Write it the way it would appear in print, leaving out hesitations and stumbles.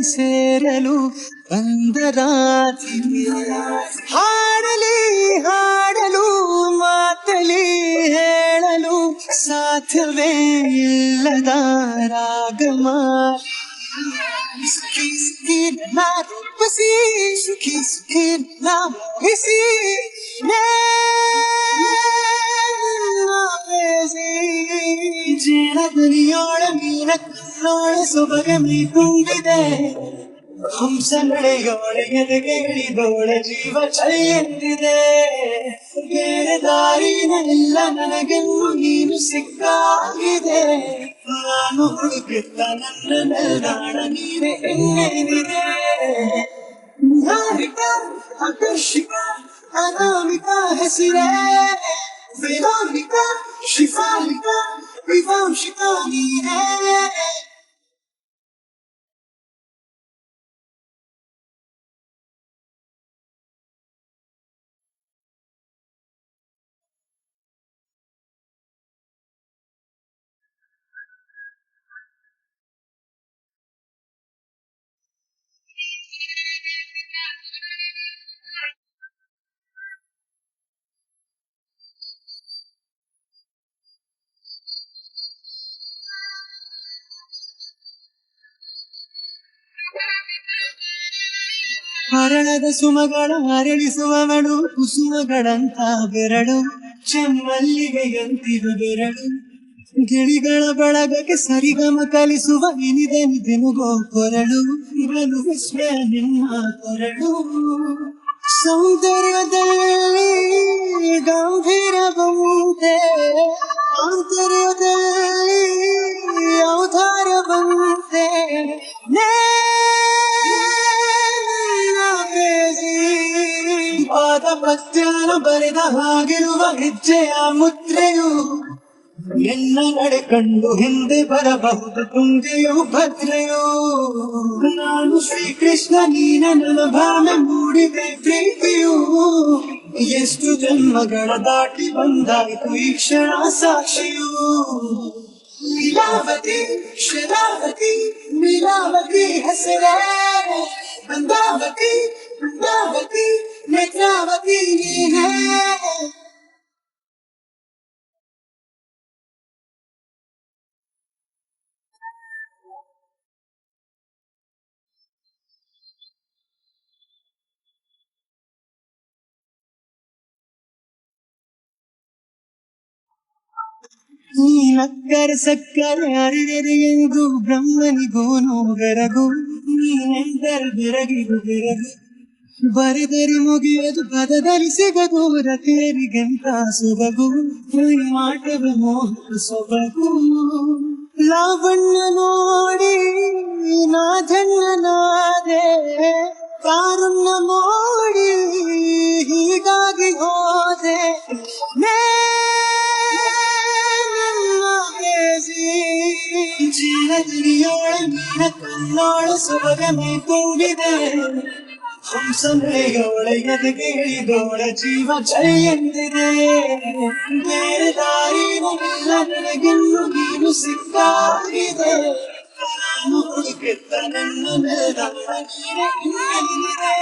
ಸೇರಲು ಬಂದ ರಾತ್ರಿ ಹಾಡಲಿ ಹಾಡಲು ಮಾತಲಿ ಹೇಳಲು ಸಾಧ್ಯವೇ ಇಲ್ಲದ ರಾಗಮ ಸುಖಿ ಸುಖಿ ನಾ ರೂಪಸಿ ಸುಖಿ ಸುಖಿ ನಾ ಮೋಹಿಸಿ ಜೀವನದನಿಯೋಳ ಮೀನ ಕಣ್ಣೋಳ ಸೊಬಗ ಮೀ ತುಂಬಿದೆ ಹಂಸ ನಡೆಯೋಳೆ ಎದೆಗೆ ಇಳಿದೋಳ ಜೀವ ಚಳಿ ಎಂದಿದೆ ಬೇರೆ ದಾರಿನೆಲ್ಲ ನನಗೆನ್ನು ನೀನು ಸಿಕ್ಕಾಗಿದೆ ನಾನು ಹುಡುಕಿದ್ದ ನನ್ನ ನೆಲ್ದಾಣ ನೀನೆ ಎನ್ನೇನಿದೆ ನಿಹಾರಿಕ ಆಕರ್ಷಿಕ ಅನಾಮಿಕ ಹೆಸರೇ ವೇದಾಂತಿಕ ಶಿಫಾಲಿಕ ವಿವಾಂಶಿಕ ನೀನೇ ಹರಣದ ಸುಮಗಳ ಅರಳಿಸುವವಳು ಕುಸುಮಗಳಂತ ಬೆರಳು ಚೆಮ್ಮಲ್ಲಿಗೆಯಂತಿರು ಬೆರಳು ಗಿಳಿಗಳ ಬಳಗಕ್ಕೆ ಸರಿಗಮ ಕಲಿಸುವ ಇನಿದೆ ನಿದಿನುಗೋ ಕೊರಳು ಇವನು ವಿಸ್ಮಯ ನಿಮ್ಮ ಕೊರಳು ಸೌಂದರ್ಯದಲ್ಲಿ ಗಂಭೀರ ಬಂತೆ ಆಂತರ್ಯದಲ್ಲಿ ಔದಾರ್ಯ ಬಂತೆ ಪಾದ ಪತ್ಯಾನ ಬರೆದ ಹಾಗಿರುವ ಹೆಜ್ಜೆಯ ಮುದ್ರೆಯು ನಿನ್ನ ನಡೆ ಕಂಡು ಹಿಂದೆ ಬರಬಹುದು ತುಂಗೆಯು ಭದ್ರೆಯು ನಾನು ಶ್ರೀಕೃಷ್ಣ ನೀನ ನನ್ನ ಭಾವನೆ ಮೂಡಿದೆ ಪ್ರೀತಿಯು ಎಷ್ಟು ಜನ್ಮಗಳ ದಾಟಿ ಬಂದಾಯಿತು ಈ ಕ್ಷಣ ಸಾಕ್ಷಿಯು ಲೀಲಾವತಿ ಶರಾವತಿ ಲೀಲಾವತಿ ಹೆಸರೇ ಬಂದಾವತಿ ಬೃಂದಾವತಿ ನೇತ್ರಾವತಿ ನೀನೇ ನೀನಕ್ಕರೆ ಸಕ್ಕರೆ ಅರಿದರೆ ಎಂದು ಬ್ರಹ್ಮನಿಗೋನು ಬೆರಗು ನೀನೆಂದರೆ ಬೆರಗಿಗೂ ಬೆರಗು ಬರೆದರೆ ಮುಗಿಯದು ಪದದಲ್ಲಿ ಸಿಗದು ರತೇರಿಗೆಂತ ಸೊಬಗು ಮಾಟವ ಮೋಹ ಸೊಬಗು ಲಾವಣ್ಯ ನೋಡಿ ನಾಧನ್ಯನಾದೆ ಕಾರುಣ್ಯ ನೋಡಿ ಹೀಗಾಗಿ ಹೋದೆ ಜೀವನದನಿಯೋಳ ಮೀನ ಕಣ್ಣೋಳ ಸೊಬಗ ಮೈ ತುಂಬಿದೆ ಹಂಸ ನಡೆಯೋಳ ಎದೆಗೆ ಇಳಿದೋಳ ಜೀವ ಚಳಿ ಎಂದಿದೆ ಬೇರೆ ದಾರಿನೆಲ್ಲ ನನಗೆನ್ನು ನೀನು ಸಿಕ್ಕಾಗಿದೆ ನಾನು ಹುಡುಕಿದ್ದ ನನ್ನ ನೆಲದ ನೀನೆ ಇನ್ನೆಲ್ಲಿದೆ